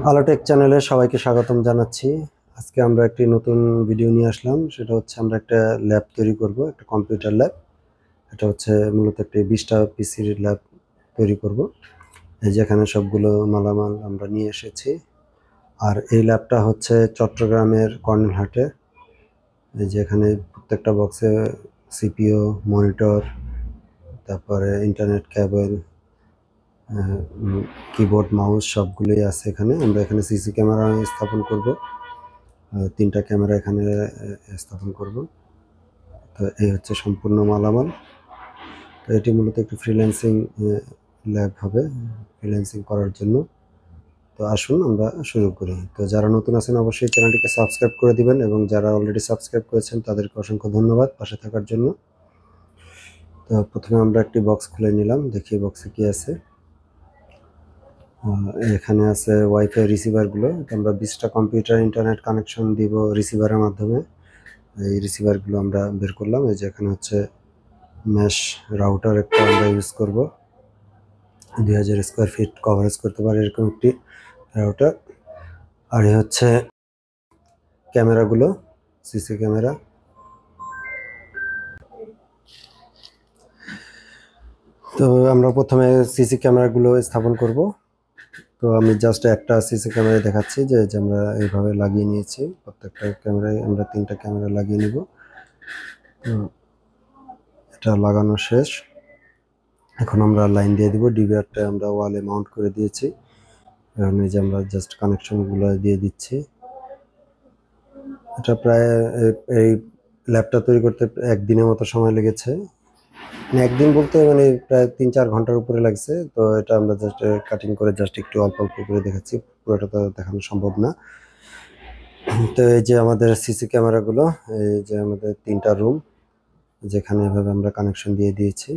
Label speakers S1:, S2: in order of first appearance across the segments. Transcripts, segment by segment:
S1: আলোটেক চ্যানেলে সবাইকে স্বাগতম জানাচ্ছি। আজকে আমরা একটি নতুন ভিডিও নিয়ে আসলাম। সেটা হচ্ছে আমরা একটা ল্যাব তৈরি করব, একটা কম্পিউটার ল্যাব। এটা হচ্ছে মূলত একটি 20টা পিসির ল্যাব তৈরি করব। এই যেখানে সবগুলো মালামাল আমরা নিয়ে এসেছি। আর এই ল্যাবটা হচ্ছে চট্টগ্রামের কর্নেলহাটে। এই যে এখানে প্রত্যেকটা বক্সে সিপিইউ, মনিটর, তারপরে ইন্টারনেট কেবল, কিবোর্ড, মাউস সবগুলোই আছে এখানে। আমরা এখানে সিসি ক্যামেরা স্থাপন করব। 3টা ক্যামেরা এখানে স্থাপন করব। তো এই হচ্ছে সম্পূর্ণ মালামাল। তো এটি মূলত একটি ফ্রিল্যান্সিং ল্যাব হবে, ফ্রিল্যান্সিং করার জন্য। তো আসুন আমরা শুরু করি। তো যারা নতুন আছেন অবশ্যই চ্যানেলটিকে সাবস্ক্রাইব করে দিবেন, এবং যারা অলরেডি সাবস্ক্রাইব করেছেন তাদেরকে অসংখ্য ধন্যবাদ পাশে থাকার জন্য। তো প্রথমে আমরা একটি বক্স খুলে নিলাম, দেখি বক্সে কি আছে। এখানে আছে ওয়াইফাই রিসিভারগুলো। আমরা 20টা কম্পিউটার ইন্টারনেট কানেকশন দিব রিসিভারের মাধ্যমে। এই রিসিভারগুলো আমরা বের করলাম। এই যে এখানে হচ্ছে মেশ রাউটার একটা আমরা ইউজ করব, 2000 স্কোয়ার ফিট কভারেজ করতে পারে এরকম একটি রাউটার। আর এই হচ্ছে ক্যামেরাগুলো, সিসি ক্যামেরা। তো আমরা প্রথমে সিসি ক্যামেরাগুলো স্থাপন করব। তো আমি জাস্ট একটা সিসি ক্যামেরা দেখাচ্ছি যে আমরা এইভাবে লাগিয়ে নিয়েছি। প্রত্যেকটা ক্যামেরায় আমরা 3টা ক্যামেরা লাগিয়ে নিব। এটা লাগানো শেষ। এখন আমরা লাইন দিয়ে দিব। ডিভিআরটা আমরা ওয়ালে মাউন্ট করে দিয়েছি। এখন এই যে আমরা জাস্ট কানেকশনগুলো দিয়ে দিচ্ছি। এটা প্রায় এই ল্যাবটা তৈরি করতে একদিনের মতো সময় লেগেছে। মানে একদিন বলতে মানে প্রায় 3-4 ঘন্টার উপরে লাগছে। তো এটা আমরা জাস্ট কাটিং করে জাস্ট একটু অল্প অল্প করে দেখাচ্ছি, পুরোটা তো দেখানো সম্ভব না। তো এই যে আমাদের সিসি ক্যামেরাগুলো, এই যে আমাদের 3টা রুম, যেখানে এভাবে আমরা কানেকশন দিয়ে দিয়েছি।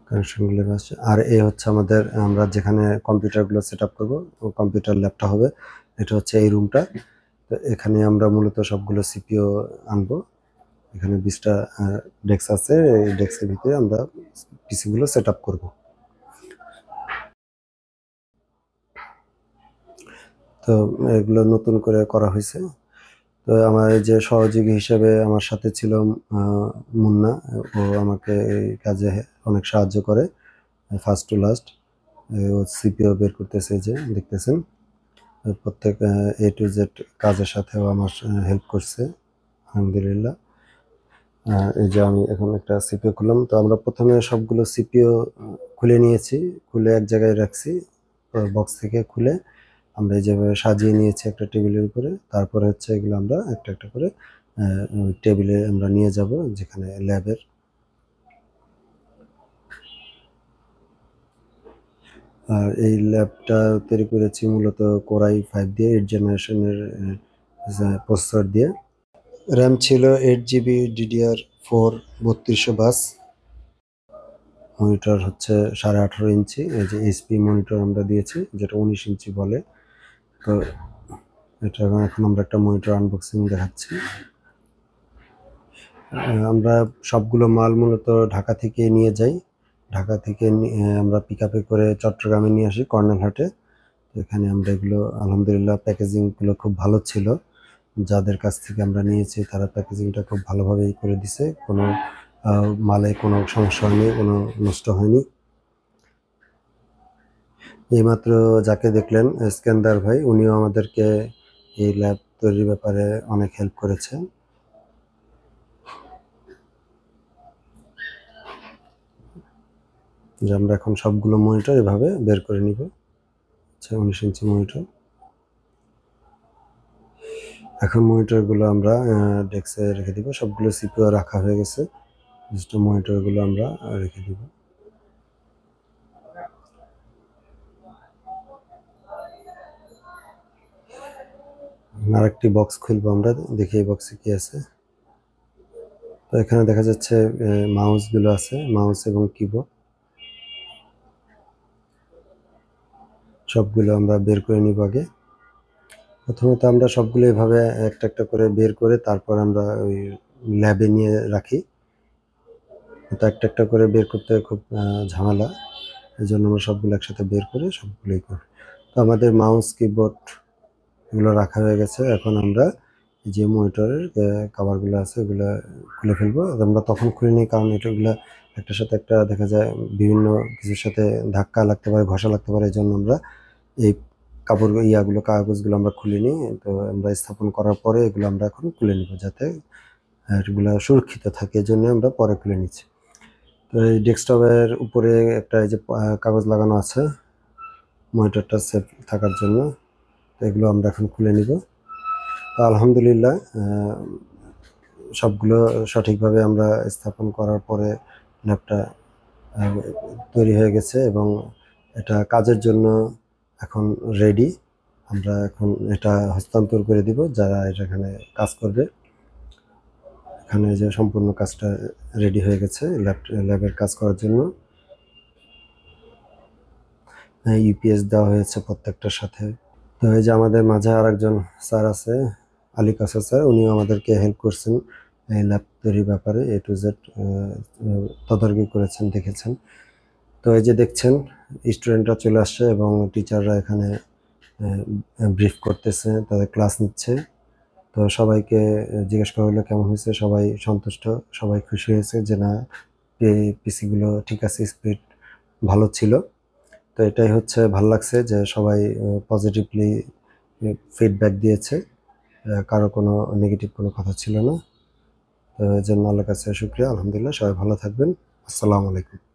S1: কানেকশনগুলো আছে। আর এই হচ্ছে আমাদের, আমরা যেখানে কম্পিউটারগুলো সেট আপ করবো, কম্পিউটার ল্যাবটা হবে, এটা হচ্ছে এই রুমটা। তো এখানে আমরা মূলত সবগুলো সিপিইউ আনবো। এখানে 20টা ডেস্ক আছে, এই ডেস্কের ভিতরে আমরা পিসিগুলো সেট আপ করবো। তো এগুলো নতুন করে করা হয়েছে। তো আমার এই যে সহযোগী হিসেবে আমার সাথে ছিল মুন্না। ও আমাকে এই কাজে অনেক সাহায্য করে, ফার্স্ট টু লাস্ট। ও সিপিইউ বের করতেছে, যে দেখতেছেন প্রত্যেক এ টু জেড কাজের সাথেও আমার হেল্প করছে, আলহামদুলিল্লাহ। এই যে আমি এখন একটা সিপিইউ খুললাম। তো আমরা প্রথমে সবগুলো সিপিইউ খুলে নিয়েছি, খুলে এক জায়গায় রাখছি। বক্স থেকে খুলে আমরা যেভাবে সাজিয়ে নিয়েছি একটা টেবিলের উপরে। তারপরে হচ্ছে এগুলো আমরা একটা একটা করে টেবিলে আমরা নিয়ে যাব, যেখানে ল্যাবের। আর এই ল্যাবটা তৈরি করেছি মূলত কোরাই 5 দিয়ে, 8 জেনারেশনের প্রসেসর দিয়ে। র্যাম ছিল 8 GB, DDR4 3200 বাস। মনিটর হচ্ছে 18.5 ইঞ্চি। এই যে এইচপি মনিটর আমরা দিয়েছি, যেটা 19 ইঞ্চি বলে। তো এটা এখন আমরা একটা মনিটর আনবক্সিং দেখাচ্ছি। আমরা সবগুলো মাল মূলত ঢাকা থেকে নিয়ে যাই। ঢাকা থেকে আমরা পিক আপে করে চট্টগ্রামে নিয়ে আসি কর্নেলহাটে। এখানে আমরা এগুলো আলহামদুলিল্লাহ প্যাকেজিংগুলো খুব ভালো ছিল। যাদের কাছ থেকে আমরা নিয়েছি তারা প্যাকেজিংটা খুব ভালোভাবেই করে দিছে। কোনো মালে কোনো সমস্যা হয়নি, কোনো নষ্ট হয়নি। এইমাত্র যাকে দেখলেন স্ক্যান্দার ভাই, উনিও আমাদেরকে এই ল্যাব তৈরির ব্যাপারে অনেক হেল্প করেছে। যে আমরা এখন সবগুলো মনিটর এভাবে বের করে নিব। আচ্ছা, 19 ইঞ্চি মনিটর। এখন মনিটরগুলো আমরা ডেস্কে রেখে দিব। সবগুলো সিপিইউ রাখা হয়ে গেছে, জাস্ট মনিটরগুলো আমরা রেখে দিব। আরেকটি বক্স খুলবো আমরা, দেখি এই বক্সে কি আছে। তো এখানে দেখা যাচ্ছে মাউসগুলো আছে, মাউস এবং কিবোর্ড সবগুলো আমরা বের করে নিব আগে। প্রথমত আমরা সবগুলো এভাবে একটা একটা করে বের করে তারপর আমরা ওই ল্যাবে নিয়ে রাখি। তো একটা একটা করে বের করতে খুব ঝামেলা, এই জন্য আমরা সবগুলো একসাথে বের করে সবগুলোই করি। তো আমাদের মাউস কিবোর্ড এগুলো রাখা হয়ে গেছে। এখন আমরা এই যে মনিটরের কভারগুলো আছে এগুলো খুলে ফেলবো। আমরা তখন খুলে নিই কারণ এটাগুলো একটার সাথে একটা দেখা যায় বিভিন্ন কিছুর সাথে ধাক্কা লাগতে পারে, ঘষা লাগতে পারে। এই জন্য আমরা এই কাগজগুলো আমরা খুলে নিই। তো আমরা স্থাপন করার পরে এগুলো আমরা এখন খুলে নিব যাতে এগুলো সুরক্ষিত থাকে। এই জন্য আমরা পরে খুলে নিচ্ছি। তো এই ডেস্কটপের উপরে একটা এই যে কাগজ লাগানো আছে মনিটরটা সেফ থাকার জন্য। তো এগুলো আমরা এখন খুলে নিব। তো আলহামদুলিল্লাহ সবগুলো সঠিকভাবে আমরা স্থাপন করার পরে ল্যাবটা তৈরি হয়ে গেছে এবং এটা কাজের জন্য এখন রেডি। আমরা এখন এটা হস্তান্তর করে দিব যারা এখানে কাজ করবে। এখানে যে সম্পূর্ণ কাজটা রেডি হয়ে গেছে ল্যাবের কাজ করার জন্য। ইউপিএস দেওয়া হয়েছে প্রত্যেকটার সাথে। তো এই যে আমাদের মাঝে আরেকজন স্যার আছে, আলী কাসার স্যার, উনিও আমাদেরকে হেল্প করছেন এই ল্যাব তৈরির ব্যাপারে A to Z তদারকি করেছেন, দেখেছেন। তো এই যে দেখছেন স্টুডেন্টরা চলে আসছে এবং টিচাররা এখানে ব্রিফ করতেছে, তাদের ক্লাস নিচ্ছে। তো সবাইকে জিজ্ঞেস করা হলো কেমন হয়েছে, সবাই সন্তুষ্ট, সবাই খুশি হয়েছে যে না পিসিগুলো ঠিক আছে, স্পিড ভালো ছিল। তো এটাই হচ্ছে ভাল লাগছে যে সবাই পজিটিভলি ফিডব্যাক দিয়েছে, কারো কোনো নেগেটিভ কোনো কথা ছিল না। তো এর জন্য আল্লাহর কাছে শুকরিয়া। আলহামদুলিল্লাহ, সবাই ভালো থাকবেন। আসসালামু আলাইকুম।